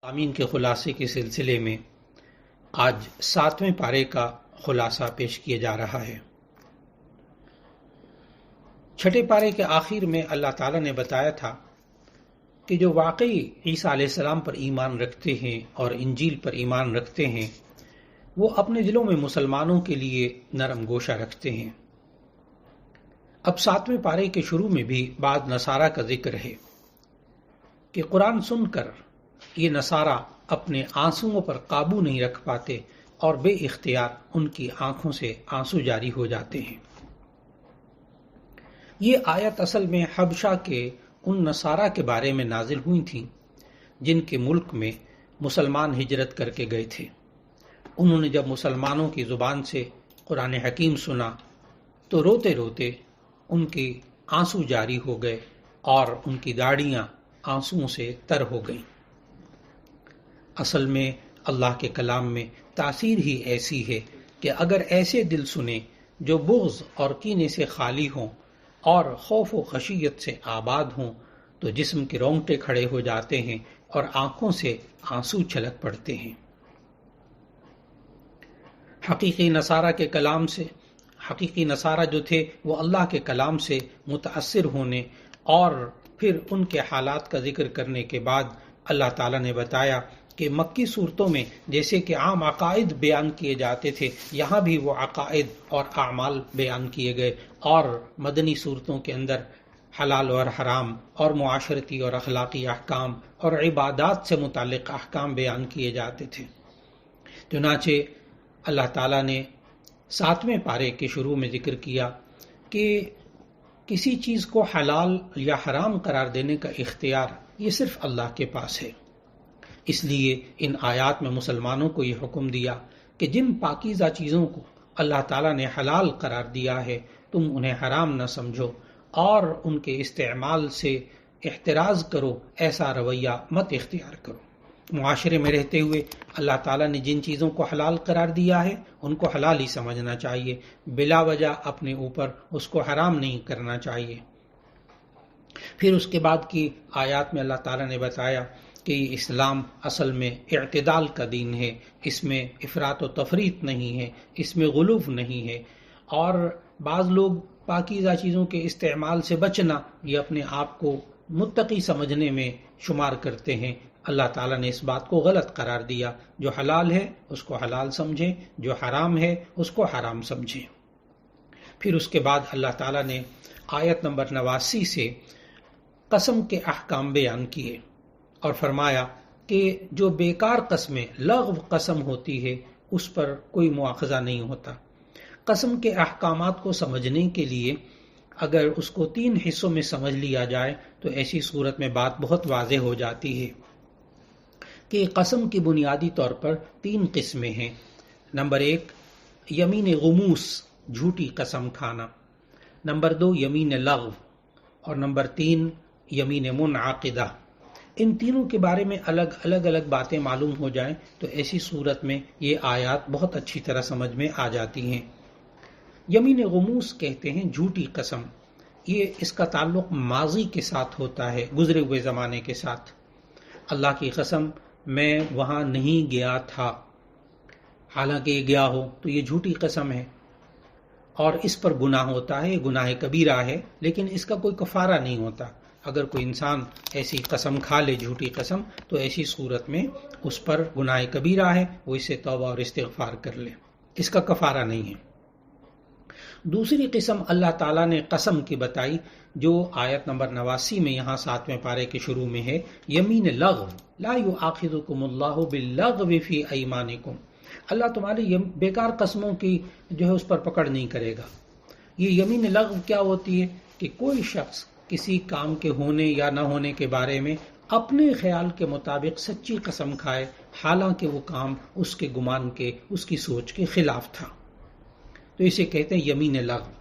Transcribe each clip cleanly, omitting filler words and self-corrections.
آمین کے خلاصے کے سلسلے میں آج 7ویں پارے کا خلاصہ پیش کیا جا رہا ہے۔ 6 پارے کے آخر میں اللہ تعالیٰ نے بتایا تھا کہ جو واقعی عیسیٰ علیہ السلام پر ایمان رکھتے ہیں اور انجیل پر ایمان رکھتے ہیں وہ اپنے دلوں میں مسلمانوں کے لیے نرم گوشہ رکھتے ہیں۔ اب 7ویں پارے کے شروع میں بھی بعض نصارہ کا ذکر ہے کہ قرآن سن کر یہ نصارہ اپنے آنسوؤں پر قابو نہیں رکھ پاتے اور بے اختیار ان کی آنکھوں سے آنسو جاری ہو جاتے ہیں۔ یہ آیت اصل میں حبشہ کے ان نصارہ کے بارے میں نازل ہوئی تھیں جن کے ملک میں مسلمان ہجرت کر کے گئے تھے۔ انہوں نے جب مسلمانوں کی زبان سے قرآن حکیم سنا تو روتے روتے ان کے آنسو جاری ہو گئے اور ان کی داڑیاں آنسوؤں سے تر ہو گئیں۔ اصل میں اللہ کے کلام میں تاثیر ہی ایسی ہے کہ اگر ایسے دل سنیں جو بغض اور کینے سے خالی ہوں اور خوف و خشیت سے آباد ہوں تو جسم کے رونگٹے کھڑے ہو جاتے ہیں اور آنکھوں سے آنسو چھلک پڑتے ہیں۔ حقیقی نصارہ جو تھے وہ اللہ کے کلام سے متاثر ہونے اور پھر ان کے حالات کا ذکر کرنے کے بعد اللہ تعالیٰ نے بتایا کہ مکی صورتوں میں جیسے کہ عام عقائد بیان کیے جاتے تھے یہاں بھی وہ عقائد اور اعمال بیان کیے گئے، اور مدنی صورتوں کے اندر حلال اور حرام اور معاشرتی اور اخلاقی احکام اور عبادات سے متعلق احکام بیان کیے جاتے تھے۔ چنانچہ اللہ تعالیٰ نے 7ویں پارے کے شروع میں ذکر کیا کہ کسی چیز کو حلال یا حرام قرار دینے کا اختیار یہ صرف اللہ کے پاس ہے۔ اس لیے ان آیات میں مسلمانوں کو یہ حکم دیا کہ جن پاکیزہ چیزوں کو اللہ تعالیٰ نے حلال قرار دیا ہے تم انہیں حرام نہ سمجھو اور ان کے استعمال سے احتراز کرو، ایسا رویہ مت اختیار کرو۔ معاشرے میں رہتے ہوئے اللہ تعالیٰ نے جن چیزوں کو حلال قرار دیا ہے ان کو حلال ہی سمجھنا چاہیے، بلا وجہ اپنے اوپر اس کو حرام نہیں کرنا چاہیے۔ پھر اس کے بعد کی آیات میں اللہ تعالیٰ نے بتایا کہ اسلام اصل میں اعتدال کا دین ہے، اس میں افراط و تفریط نہیں ہے، اس میں غلو نہیں ہے، اور بعض لوگ پاکیزہ چیزوں کے استعمال سے بچنا یہ اپنے آپ کو متقی سمجھنے میں شمار کرتے ہیں۔ اللہ تعالیٰ نے اس بات کو غلط قرار دیا، جو حلال ہے اس کو حلال سمجھیں، جو حرام ہے اس کو حرام سمجھیں۔ پھر اس کے بعد اللہ تعالیٰ نے آیت نمبر 89 سے قسم کے احکام بیان کیے اور فرمایا کہ جو بیکار قسمیں لغو قسم ہوتی ہے اس پر کوئی مواخذہ نہیں ہوتا۔ قسم کے احکامات کو سمجھنے کے لیے اگر اس کو 3 حصوں میں سمجھ لیا جائے تو ایسی صورت میں بات بہت واضح ہو جاتی ہے کہ قسم کی بنیادی طور پر 3 قسمیں ہیں۔ نمبر 1 یمین غموس، جھوٹی قسم کھانا۔ نمبر 2 یمین لغو، اور نمبر 3 یمین منعقدہ۔ ان تینوں کے بارے میں الگ باتیں معلوم ہو جائیں تو ایسی صورت میں یہ آیات بہت اچھی طرح سمجھ میں آ جاتی ہیں۔ یمین غموس کہتے ہیں جھوٹی قسم، اس کا تعلق ماضی کے ساتھ ہوتا ہے، گزرے ہوئے زمانے کے ساتھ۔ اللہ کی قسم میں وہاں نہیں گیا تھا، حالانکہ یہ گیا ہو تو یہ جھوٹی قسم ہے اور اس پر گناہ ہوتا ہے، گناہ کبیرہ ہے، لیکن اس کا کوئی کفارہ نہیں ہوتا۔ اگر کوئی انسان ایسی قسم کھا لے، جھوٹی قسم، تو ایسی صورت میں اس پر گناہ کبیرہ ہے، وہ اس سے توبہ اور استغفار کر لے، اس کا کفارہ نہیں ہے۔ دوسری قسم اللہ تعالیٰ نے قسم کی بتائی جو آیت نمبر 89 میں یہاں 7ویں پارے کے شروع میں ہے، یمین لغو لا یؤاخذکم اللہ باللغو فی ایمانکم۔ اللہ تمہاری بیکار قسموں کی جو ہے اس پر پکڑ نہیں کرے گا۔ یہ یمین لغو کیا ہوتی ہے کہ کوئی شخص کسی کام کے ہونے یا نہ ہونے کے بارے میں اپنے خیال کے مطابق سچی قسم کھائے، حالانکہ وہ کام اس کے گمان کے، اس کی سوچ کے خلاف تھا، تو اسے کہتے ہیں یمین لغو۔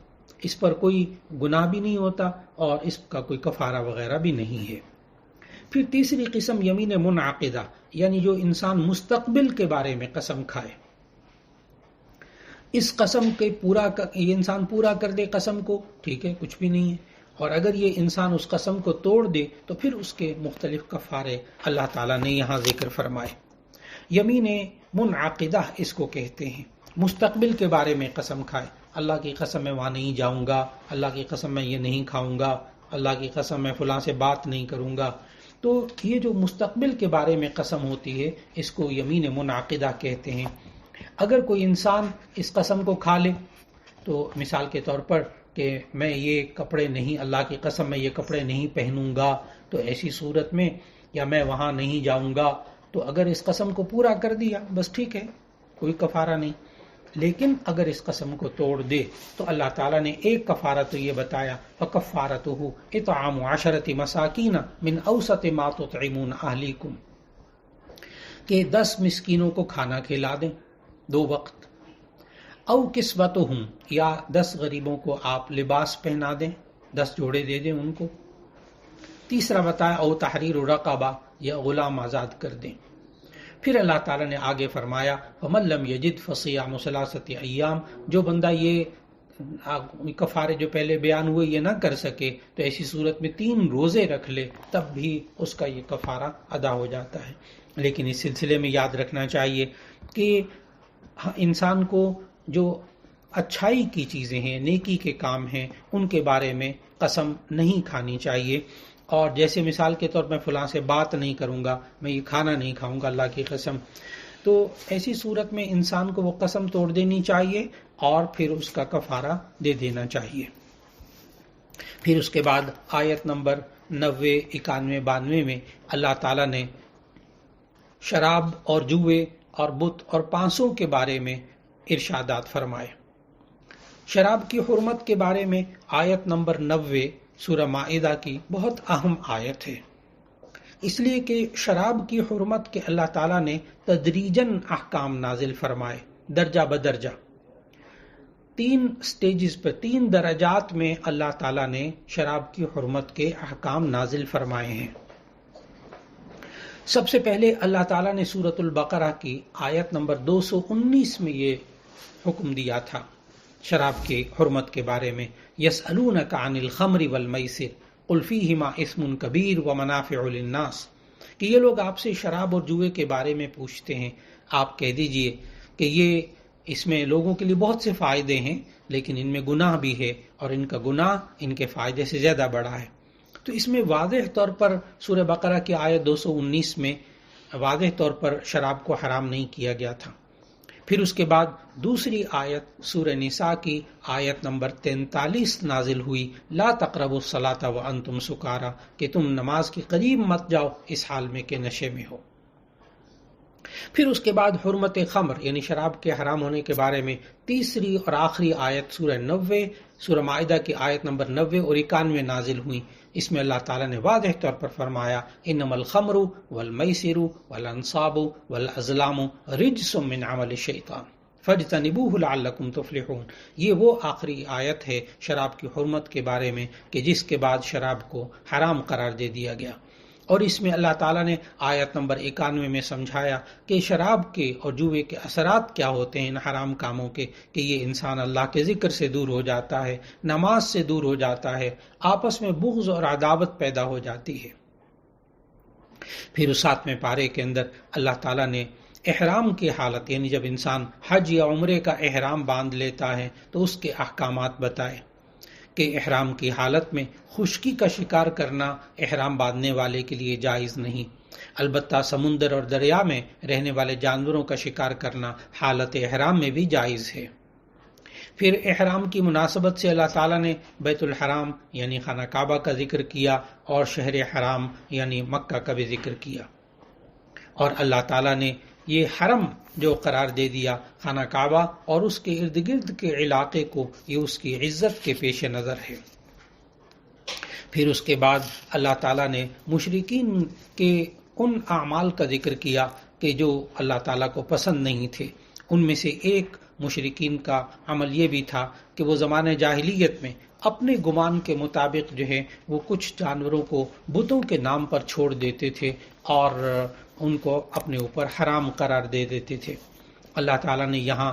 اس پر کوئی گناہ بھی نہیں ہوتا اور اس کا کوئی کفارہ وغیرہ بھی نہیں ہے۔ پھر تیسری قسم یمین منعقدہ، یعنی جو انسان مستقبل کے بارے میں قسم کھائے، اس قسم کے یہ انسان پورا کر دے قسم کو، ٹھیک ہے، کچھ بھی نہیں ہے، اور اگر یہ انسان اس قسم کو توڑ دے تو پھر اس کے مختلف کفارے اللہ تعالیٰ نے یہاں ذکر فرمائے۔ یمین منعقدہ اس کو کہتے ہیں، مستقبل کے بارے میں قسم کھائے، اللہ کی قسم میں وہاں نہیں جاؤں گا، اللہ کی قسم میں یہ نہیں کھاؤں گا، اللہ کی قسم میں فلاں سے بات نہیں کروں گا۔ تو یہ جو مستقبل کے بارے میں قسم ہوتی ہے اس کو یمین منعقدہ کہتے ہیں۔ اگر کوئی انسان اس قسم کو کھا لے تو مثال کے طور پر کہ میں یہ کپڑے نہیں، اللہ کی قسم میں یہ کپڑے نہیں پہنوں گا، تو ایسی صورت میں یا میں وہاں نہیں جاؤں گا، تو اگر اس قسم کو پورا کر دیا بس ٹھیک ہے، کوئی کفارہ نہیں۔ لیکن اگر اس قسم کو توڑ دے تو اللہ تعالیٰ نے ایک کفارہ تو یہ بتایا، فَكَفَّارَتُهُ إِطْعَامُ عَشَرَةِ مَسَاكِينَ مِنْ أَوْسَطِ مَا تُطْعِمُونَ أَهْلِيكُمْ، کہ 10 مسکینوں کو کھانا کھلا دیں 2 وقت، او کسوتہم، یا 10 غریبوں کو آپ لباس پہنا دیں، 10 جوڑے دے دیں ان کو۔ تیسرا بتایا او تحریر رقبہ، یا غلام آزاد کر دیں۔ پھر اللہ تعالیٰ نے آگے فرمایا فَمَن لَّمْ يَجِدْ فَصِيَامُ ثَلَاثَةِ أَيَّامٍ، جو بندہ یہ کفارے جو پہلے بیان ہوئے یہ نہ کر سکے تو ایسی صورت میں 3 روزے رکھ لے، تب بھی اس کا یہ کفارہ ادا ہو جاتا ہے۔ لیکن اس سلسلے میں یاد رکھنا چاہیے کہ انسان کو جو اچھائی کی چیزیں ہیں، نیکی کے کام ہیں، ان کے بارے میں قسم نہیں کھانی چاہیے۔ اور جیسے مثال کے طور میں فلاں سے بات نہیں کروں گا، میں یہ کھانا نہیں کھاؤں گا اللہ کی قسم، تو ایسی صورت میں انسان کو وہ قسم توڑ دینی چاہیے اور پھر اس کا کفارہ دے دینا چاہیے۔ پھر اس کے بعد آیت نمبر 90، 91، 92 میں اللہ تعالیٰ نے شراب اور جوئے اور بت اور پانسوں کے بارے میں ارشادات فرمائے۔ شراب کی حرمت کے بارے میں آیت نمبر 90 سورہ مائدہ کی بہت اہم آیت ہے، اس لیے کہ شراب کی حرمت کے اللہ تعالیٰ نے تدریجاً احکام نازل فرمائے، درجہ بدرجہ 3 سٹیجز پر، 3 درجات میں اللہ تعالیٰ نے شراب کی حرمت کے احکام نازل فرمائے ہیں۔ سب سے پہلے اللہ تعالیٰ نے سورۃ البقرہ کی آیت نمبر 219 میں یہ حکم دیا تھا شراب کی حرمت کے بارے میں، یسألونک عن الخمر والمیسر قل فیہما اسم کبیر ومنافع للناس، کہ یہ لوگ آپ سے شراب اور جوئے کے بارے میں پوچھتے ہیں، آپ کہہ دیجئے کہ اس میں لوگوں کے لیے بہت سے فائدے ہیں لیکن ان میں گناہ بھی ہے، اور ان کا گناہ ان کے فائدے سے زیادہ بڑا ہے۔ تو اس میں واضح طور پر سورہ بقرہ کی آیت 219 میں واضح طور پر شراب کو حرام نہیں کیا گیا تھا۔ پھر اس کے بعد دوسری آیت سورہ نساء کی آیت نمبر 43 نازل ہوئی، لا تقربوا الصلاۃ وانتم سکارى، کہ تم نماز کے قریب مت جاؤ اس حال میں کہ نشے میں ہو۔ پھر اس کے بعد حرمت خمر یعنی شراب کے حرام ہونے کے بارے میں تیسری اور آخری آیت سورہ 90 سورہ مائدہ کی آیت نمبر 90 اور 91 نازل ہوئی۔ اس میں اللہ تعالیٰ نے واضح طور پر فرمایا انما الخمر والمیسر والانصاب والازلام رجس من عمل الشیطان فاجتنبوه لعلکم تفلحون۔ یہ وہ آخری آیت ہے شراب کی حرمت کے بارے میں کہ جس کے بعد شراب کو حرام قرار دے دیا گیا، اور اس میں اللہ تعالیٰ نے آیت نمبر 91 میں سمجھایا کہ شراب کے اور جوئے کے اثرات کیا ہوتے ہیں ان حرام کاموں کے، کہ یہ انسان اللہ کے ذکر سے دور ہو جاتا ہے، نماز سے دور ہو جاتا ہے، آپس میں بغض اور عداوت پیدا ہو جاتی ہے۔ پھر اس 7ویں پارے کے اندر اللہ تعالیٰ نے احرام کی حالت یعنی جب انسان حج یا عمرے کا احرام باندھ لیتا ہے تو اس کے احکامات بتائے کہ احرام کی حالت میں خشکی کا شکار کرنا احرام باندھنے والے کے لیے جائز نہیں، البتہ سمندر اور دریا میں رہنے والے جانوروں کا شکار کرنا حالت احرام میں بھی جائز ہے۔ پھر احرام کی مناسبت سے اللہ تعالیٰ نے بیت الحرام یعنی خانہ کعبہ کا ذکر کیا اور شہر حرام یعنی مکہ کا بھی ذکر کیا، اور اللہ تعالیٰ نے یہ حرم جو قرار دے دیا خانہ کعبہ اور اس کے ارد گرد کے علاقے کو، یہ اس کی عزت کے پیش نظر ہے۔ پھر اس کے بعد اللہ تعالیٰ نے مشرکین کے ان اعمال کا ذکر کیا کہ جو اللہ تعالیٰ کو پسند نہیں تھے۔ ان میں سے ایک مشرکین کا عمل یہ بھی تھا کہ وہ زمانہ جاہلیت میں اپنے گمان کے مطابق جو ہے وہ کچھ جانوروں کو بتوں کے نام پر چھوڑ دیتے تھے اور ان کو اپنے اوپر حرام قرار دے دیتے تھے۔ اللہ تعالیٰ نے یہاں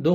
2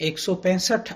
165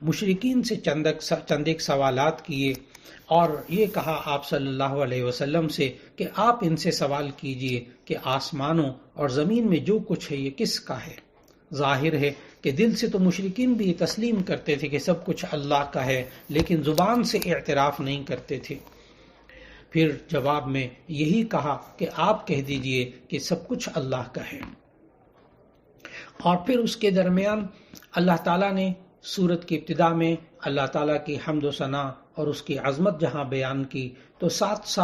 مشرکین سے چند ایک سوالات کیے اور یہ کہا آپ صلی اللہ علیہ وسلم سے کہ آپ ان سے سوال کیجئے کہ آسمانوں اور زمین میں جو کچھ ہے یہ کس کا ہے؟ ظاہر ہے کہ دل سے تو مشرکین بھی تسلیم کرتے تھے کہ سب کچھ اللہ کا ہے، لیکن زبان سے اعتراف نہیں کرتے تھے۔ پھر جواب میں یہی کہا کہ آپ کہہ دیجئے کہ سب کچھ اللہ کا ہے۔ اور پھر اس کے درمیان اللہ تعالیٰ نے سورت کی ابتدا میں اللہ تعالیٰ کی حمد و ثنا اور اس کی عظمت جہاں بیان کی، تو ساتھ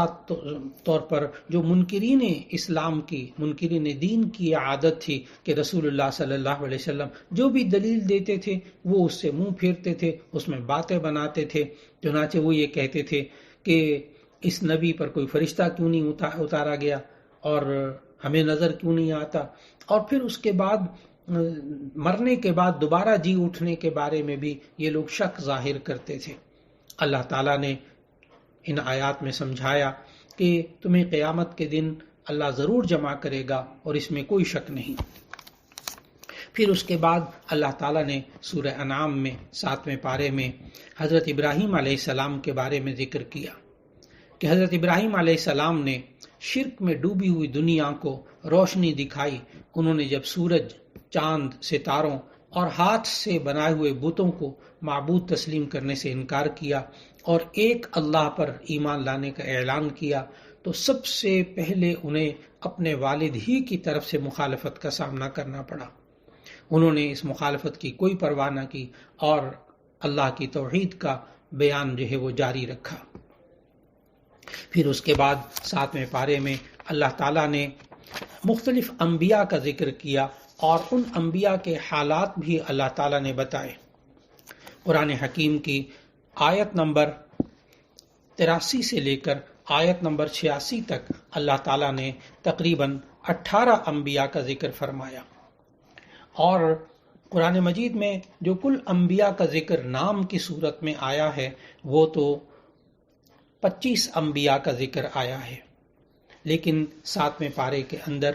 طور پر جو منکرین اسلام کی، منکرین دین کی عادت تھی کہ رسول اللہ صلی اللہ علیہ وسلم جو بھی دلیل دیتے تھے وہ اس سے منہ پھیرتے تھے، اس میں باتیں بناتے تھے۔ چنانچہ وہ یہ کہتے تھے کہ اس نبی پر کوئی فرشتہ کیوں نہیں اتارا گیا اور ہمیں نظر کیوں نہیں آتا، اور پھر اس کے بعد مرنے کے بعد دوبارہ جی اٹھنے کے بارے میں بھی یہ لوگ شک ظاہر کرتے تھے۔ اللہ تعالیٰ نے ان آیات میں سمجھایا کہ تمہیں قیامت کے دن اللہ ضرور جمع کرے گا اور اس میں کوئی شک نہیں۔ پھر اس کے بعد اللہ تعالیٰ نے سورہ انعام میں 7ویں پارے میں حضرت ابراہیم علیہ السلام کے بارے میں ذکر کیا کہ حضرت ابراہیم علیہ السلام نے شرک میں ڈوبی ہوئی دنیا کو روشنی دکھائی۔ انہوں نے جب سورج، چاند، ستاروں اور ہاتھ سے بنائے ہوئے بتوں کو معبود تسلیم کرنے سے انکار کیا اور ایک اللہ پر ایمان لانے کا اعلان کیا، تو سب سے پہلے انہیں اپنے والد ہی کی طرف سے مخالفت کا سامنا کرنا پڑا۔ انہوں نے اس مخالفت کی کوئی پرواہ نہ کی اور اللہ کی توحید کا بیان جو ہے وہ جاری رکھا۔ پھر اس کے بعد 7ویں پارے میں اللہ تعالیٰ نے مختلف انبیاء کا ذکر کیا اور ان انبیاء کے حالات بھی اللہ تعالیٰ نے بتائے۔ قرآن حکیم کی آیت نمبر 83 سے لے کر آیت نمبر 86 تک اللہ تعالیٰ نے تقریباً 18 انبیاء کا ذکر فرمایا، اور قرآن مجید میں جو کل انبیاء کا ذکر نام کی صورت میں آیا ہے وہ تو 25 انبیاء کا ذکر آیا ہے، لیکن 7ویں پارے کے اندر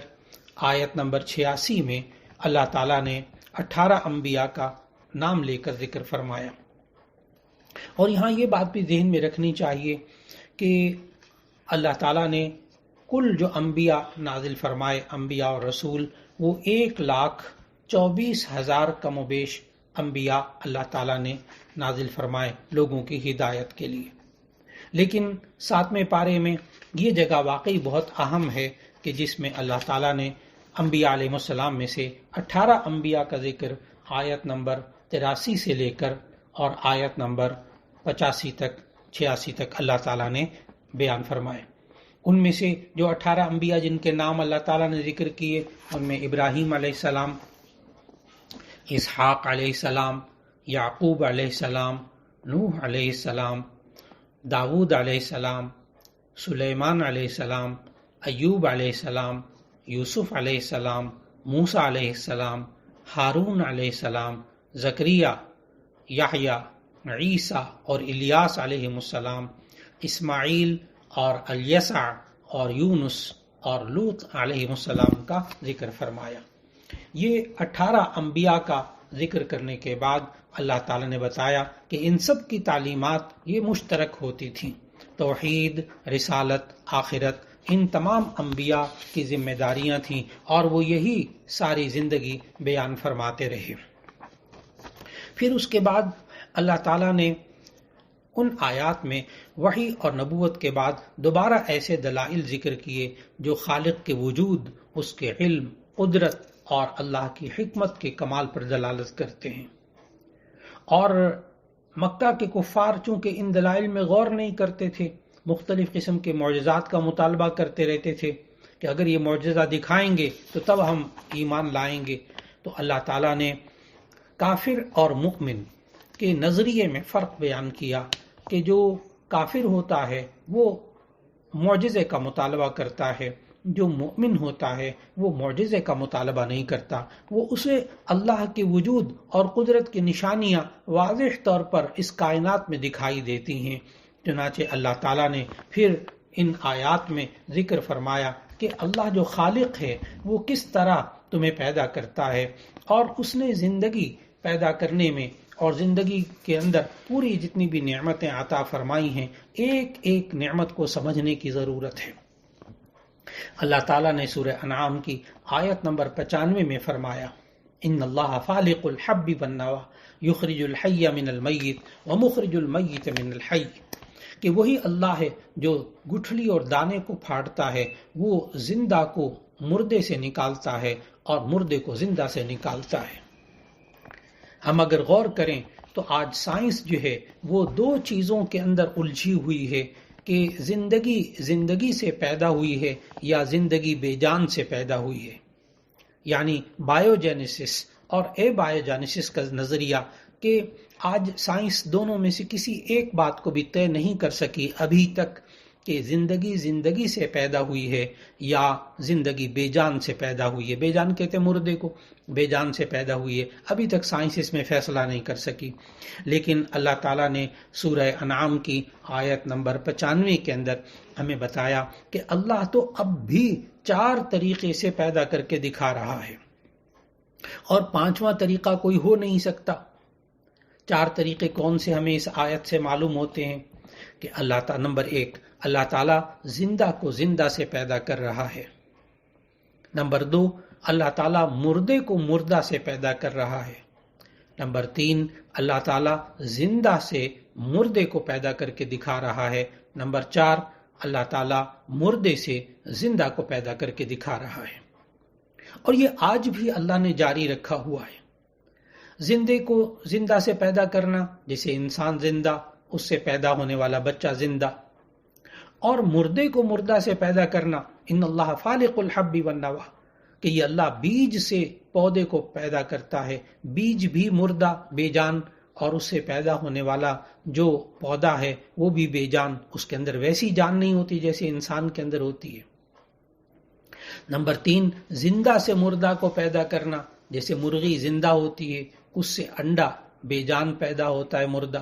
آیت نمبر 86 میں اللہ تعالیٰ نے 18 انبیاء کا نام لے کر ذکر فرمایا۔ اور یہاں یہ بات بھی ذہن میں رکھنی چاہیے کہ اللہ تعالیٰ نے کل جو انبیاء نازل فرمائے، انبیاء اور رسول، وہ 1,24,000 کم و بیش انبیاء اللہ تعالیٰ نے نازل فرمائے لوگوں کی ہدایت کے لیے۔ لیکن 7ویں پارے میں یہ جگہ واقعی بہت اہم ہے کہ جس میں اللہ تعالیٰ نے انبیاء علیہ السلام میں سے 18 انبیاء کا ذکر آیت نمبر 83 سے لے کر اور آیت نمبر 86 تک اللہ تعالیٰ نے بیان فرمائے۔ ان میں سے جو 18 انبیاء جن کے نام اللہ تعالیٰ نے ذکر کیے، ان میں ابراہیم علیہ السلام، اسحاق علیہ السلام، یعقوب علیہ السلام، نوح علیہ السلام، داود علیہ السلام، سلیمان علیہ السلام، ایوب علیہ السلام، یوسف علیہ السلام، موسیٰ علیہ السلام، ہارون علیہ السلام، زکریا، یحییٰ، عیسیٰ اور الیاس علیہ السلام، اسماعیل اور الیسع اور یونس اور لوط علیہ السلام کا ذکر فرمایا۔ یہ 18 انبیاء کا ذکر کرنے کے بعد اللہ تعالیٰ نے بتایا کہ ان سب کی تعلیمات یہ مشترک ہوتی تھیں، توحید، رسالت، آخرت، ان تمام انبیاء کی ذمہ داریاں تھیں اور وہ یہی ساری زندگی بیان فرماتے رہے۔ پھر اس کے بعد اللہ تعالیٰ نے ان آیات میں وحی اور نبوت کے بعد دوبارہ ایسے دلائل ذکر کیے جو خالق کے وجود، اس کے علم، قدرت اور اللہ کی حکمت کے کمال پر دلالت کرتے ہیں۔ اور مکہ کے کفار چونکہ ان دلائل میں غور نہیں کرتے تھے، مختلف قسم کے معجزات کا مطالبہ کرتے رہتے تھے کہ اگر یہ معجزہ دکھائیں گے تو تب ہم ایمان لائیں گے، تو اللہ تعالیٰ نے کافر اور مؤمن کے نظریے میں فرق بیان کیا کہ جو کافر ہوتا ہے وہ معجزے کا مطالبہ کرتا ہے، جو مؤمن ہوتا ہے وہ معجزے کا مطالبہ نہیں کرتا، وہ اسے اللہ کے وجود اور قدرت کی نشانیاں واضح طور پر اس کائنات میں دکھائی دیتی ہیں۔ چنانچہ اللہ تعالیٰ نے پھر ان آیات میں ذکر فرمایا کہ اللہ جو خالق ہے وہ کس طرح تمہیں پیدا کرتا ہے، اور اس نے زندگی پیدا کرنے میں اور زندگی کے اندر پوری جتنی بھی نعمتیں عطا فرمائی ہیں، ایک ایک نعمت کو سمجھنے کی ضرورت ہے۔ اللہ تعالیٰ نے سورہ انعام کی آیت نمبر 95 میں فرمایا، ان اللہ فالق الحب والنوى یخرج الحی من المیت ومخرج المیت من الحی، کہ وہی اللہ ہے جو گٹھلی اور دانے کو پھاڑتا ہے، وہ زندہ کو مردے سے نکالتا ہے اور مردے کو زندہ سے نکالتا ہے۔ ہم اگر غور کریں تو آج سائنس جو ہے وہ دو چیزوں کے اندر الجھی ہوئی ہے کہ زندگی سے پیدا ہوئی ہے یا زندگی بے جان سے پیدا ہوئی ہے، یعنی بایوجینیسس اور اے بایوجینیسس کا نظریہ، کہ آج سائنس دونوں میں سے کسی ایک بات کو بھی طے نہیں کر سکی ابھی تک کہ زندگی سے پیدا ہوئی ہے یا زندگی بے جان سے پیدا ہوئی ہے۔ بے جان کہتے ہیں مردے کو، بے جان سے پیدا ہوئی ہے، ابھی تک سائنس اس میں فیصلہ نہیں کر سکی۔ لیکن اللہ تعالیٰ نے سورہ انعام کی آیت نمبر 95 کے اندر ہمیں بتایا کہ اللہ تو اب بھی 4 طریقے سے پیدا کر کے دکھا رہا ہے، اور 5واں طریقہ کوئی ہو نہیں سکتا۔ 4 طریقے کون سے ہمیں اس آیت سے معلوم ہوتے ہیں کہ نمبر 1، اللہ تعالیٰ زندہ کو زندہ سے پیدا کر رہا ہے۔ نمبر 2، اللہ تعالیٰ مردے کو مردہ سے پیدا کر رہا ہے۔ نمبر 3، اللہ تعالیٰ زندہ سے مردے کو پیدا کر کے دکھا رہا ہے۔ نمبر 4، اللہ تعالیٰ مردے سے زندہ کو پیدا کر کے دکھا رہا ہے۔ اور یہ آج بھی اللہ نے جاری رکھا ہوا ہے۔ زندے کو زندہ سے پیدا کرنا، جیسے انسان زندہ، اس سے پیدا ہونے والا بچہ زندہ، اور مردے کو مردہ سے پیدا کرنا، ان اللہ فالق الحب والنوى، کہ یہ اللہ بیج سے پودے کو پیدا کرتا ہے، بیج بھی مردہ بے جان، اور اس سے پیدا ہونے والا جو پودا ہے وہ بھی بے جان، اس کے اندر ویسی جان نہیں ہوتی جیسے انسان کے اندر ہوتی ہے۔ نمبر 3، زندہ سے مردہ کو پیدا کرنا، جیسے مرغی زندہ ہوتی ہے، اس سے انڈا بے جان پیدا ہوتا ہے مردہ۔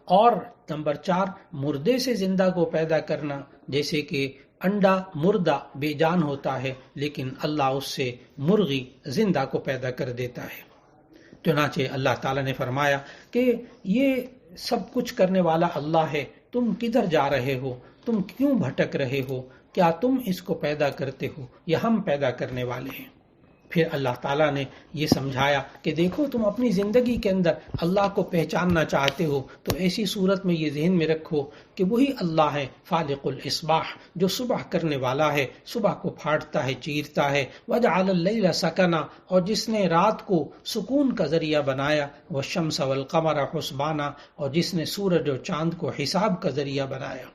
اور نمبر 4، مردے سے زندہ کو پیدا کرنا، جیسے کہ انڈا مردہ بے جان ہوتا ہے لیکن اللہ اس سے مرغی زندہ کو پیدا کر دیتا ہے۔ چنانچہ اللہ تعالیٰ نے فرمایا کہ یہ سب کچھ کرنے والا اللہ ہے، تم کدھر جا رہے ہو، تم کیوں بھٹک رہے ہو، کیا تم اس کو پیدا کرتے ہو یا ہم پیدا کرنے والے ہیں؟ پھر اللہ تعالیٰ نے یہ سمجھایا کہ دیکھو تم اپنی زندگی کے اندر اللہ کو پہچاننا چاہتے ہو تو ایسی صورت میں یہ ذہن میں رکھو کہ وہی اللہ ہے فالق الاصباح، جو صبح کرنے والا ہے، صبح کو پھاڑتا ہے، چیرتا ہے، وجعل اللیل سکنا، اور جس نے رات کو سکون کا ذریعہ بنایا، والشمس والقمر حسبانا، اور جس نے سورج اور چاند کو حساب کا ذریعہ بنایا۔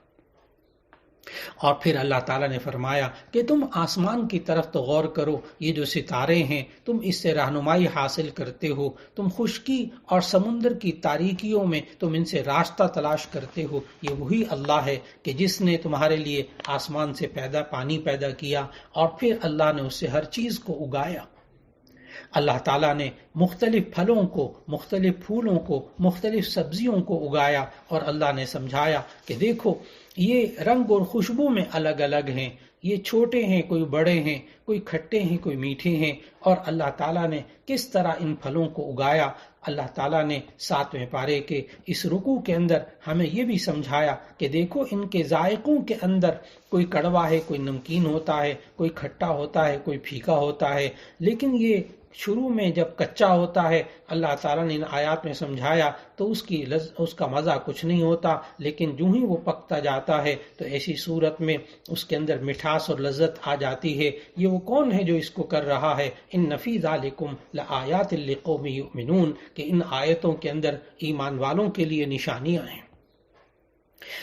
اور پھر اللہ تعالیٰ نے فرمایا کہ تم آسمان کی طرف تو غور کرو، یہ جو ستارے ہیں تم اس سے رہنمائی حاصل کرتے ہو، تم خشکی اور سمندر کی تاریکیوں میں تم ان سے راستہ تلاش کرتے ہو، یہ وہی اللہ ہے کہ جس نے تمہارے لیے آسمان سے پانی پیدا کیا، اور پھر اللہ نے اس سے ہر چیز کو اگایا۔ اللہ تعالیٰ نے مختلف پھلوں کو، مختلف پھولوں کو، مختلف سبزیوں کو اگایا، اور اللہ نے سمجھایا کہ دیکھو یہ رنگ اور خوشبو میں الگ الگ ہیں، یہ چھوٹے ہیں، کوئی بڑے ہیں، کوئی کھٹے ہیں، کوئی میٹھے ہیں، اور اللہ تعالیٰ نے کس طرح ان پھلوں کو اگایا۔ اللہ تعالیٰ نے 7ویں پارے کے اس رکوع کے اندر ہمیں یہ بھی سمجھایا کہ دیکھو ان کے ذائقوں کے اندر کوئی کڑوا ہے، کوئی نمکین ہوتا ہے، کوئی کھٹا ہوتا ہے، کوئی پھیکا ہوتا ہے، لیکن یہ شروع میں جب کچا ہوتا ہے اللہ تعالیٰ نے ان آیات میں سمجھایا تو اس کا مزہ کچھ نہیں ہوتا، لیکن جو ہی وہ پکتا جاتا ہے تو ایسی صورت میں اس کے اندر مٹھاس اور لذت آ جاتی ہے۔ یہ وہ کون ہے جو اس کو کر رہا ہے؟ ان فی ذالکم لآیات لقوم یؤمنون، کہ ان آیتوں کے اندر ایمان والوں کے لیے نشانیاں ہیں۔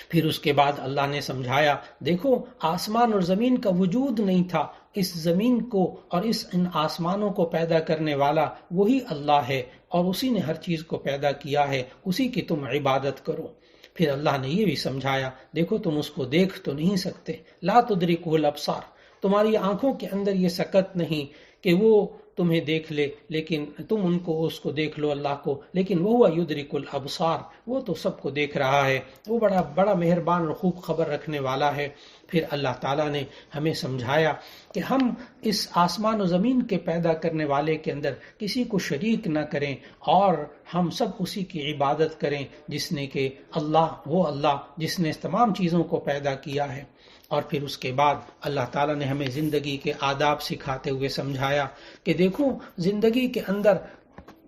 پھر اس کے بعد اللہ نے سمجھایا دیکھو آسمان اور زمین کا وجود نہیں تھا، اس زمین کو اور ان آسمانوں کو پیدا کرنے والا وہی اللہ ہے، اور اسی نے ہر چیز کو پیدا کیا ہے، اسی کی تم عبادت کرو۔ پھر اللہ نے یہ بھی سمجھایا دیکھو تم اس کو دیکھ تو نہیں سکتے، لا تدرکہ الابصار، تمہاری آنکھوں کے اندر یہ سکت نہیں کہ وہ تمہیں دیکھ لے لیکن تم اس کو دیکھ لو اللہ کو، لیکن وہ یدرک الابصار، وہ تو سب کو دیکھ رہا ہے، وہ بڑا بڑا مہربان اور خوب خبر رکھنے والا ہے۔ پھر اللہ تعالیٰ نے ہمیں سمجھایا کہ ہم اس آسمان و زمین کے پیدا کرنے والے کے اندر کسی کو شریک نہ کریں اور ہم سب اسی کی عبادت کریں جس نے کہ اللہ جس نے تمام چیزوں کو پیدا کیا ہے۔ اور پھر اس کے بعد اللہ تعالیٰ نے ہمیں زندگی کے آداب سکھاتے ہوئے سمجھایا کہ دیکھو زندگی کے اندر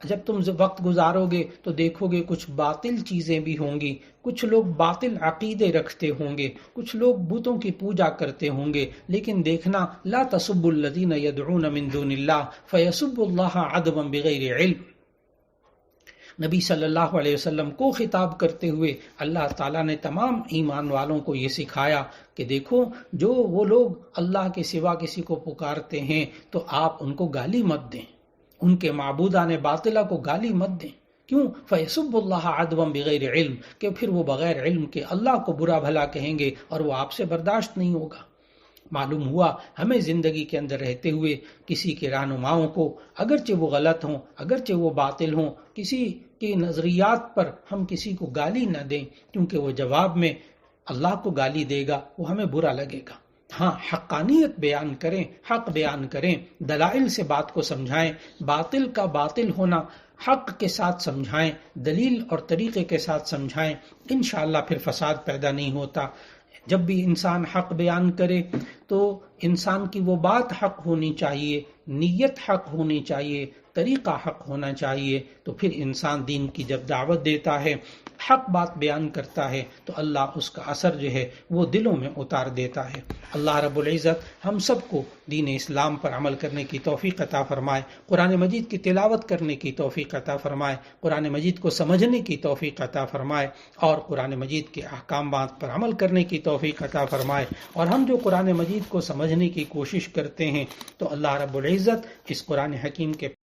جب تم وقت گزارو گے تو دیکھو گے کچھ باطل چیزیں بھی ہوں گی، کچھ لوگ باطل عقیدے رکھتے ہوں گے، کچھ لوگ بتوں کی پوجا کرتے ہوں گے، لیکن دیکھنا لا تسبوا الذین یدعون من دون اللہ فیسبوا اللہ عدوا بغیر علم۔ نبی صلی اللہ علیہ وسلم کو خطاب کرتے ہوئے اللہ تعالیٰ نے تمام ایمان والوں کو یہ سکھایا کہ دیکھو جو وہ لوگ اللہ کے سوا کسی کو پکارتے ہیں تو آپ ان کو گالی مت دیں، ان کے معبودان باطلہ کو گالی مت دیں۔ کیوں؟ فَيَسُبُّ اللَّهَ عَدْوًا بِغَيْرِ علم، کہ پھر وہ بغیر علم کے اللہ کو برا بھلا کہیں گے اور وہ آپ سے برداشت نہیں ہوگا۔ معلوم ہوا ہمیں زندگی کے اندر رہتے ہوئے کسی کے رہنماؤں کو اگرچہ وہ غلط ہوں، اگرچہ وہ باطل ہوں، کسی کے نظریات پر ہم کسی کو گالی نہ دیں، کیونکہ وہ جواب میں اللہ کو گالی دے گا، وہ ہمیں برا لگے گا۔ ہاں، حقانیت بیان کریں، حق بیان کریں، دلائل سے بات کو سمجھائیں، باطل کا باطل ہونا حق کے ساتھ سمجھائیں، دلیل اور طریقے کے ساتھ سمجھائیں، انشاءاللہ پھر فساد پیدا نہیں ہوتا۔ جب بھی انسان حق بیان کرے تو انسان کی وہ بات حق ہونی چاہیے، نیت حق ہونی چاہیے، طریقہ حق ہونا چاہیے، تو پھر انسان دین کی جب دعوت دیتا ہے، حق بات بیان کرتا ہے تو اللہ اس کا اثر جو ہے وہ دلوں میں اتار دیتا ہے۔ اللہ رب العزت ہم سب کو دین اسلام پر عمل کرنے کی توفیق عطا فرمائے، قرآن مجید کی تلاوت کرنے کی توفیق عطا فرمائے، قرآن مجید کو سمجھنے کی توفیق عطا فرمائے اور قرآن مجید کے احکامات پر عمل کرنے کی توفیق عطا فرمائے۔ اور ہم جو قرآن مجید کو سمجھنے کی کوشش کرتے ہیں تو اللہ رب العزت اس قرآن حکیم کے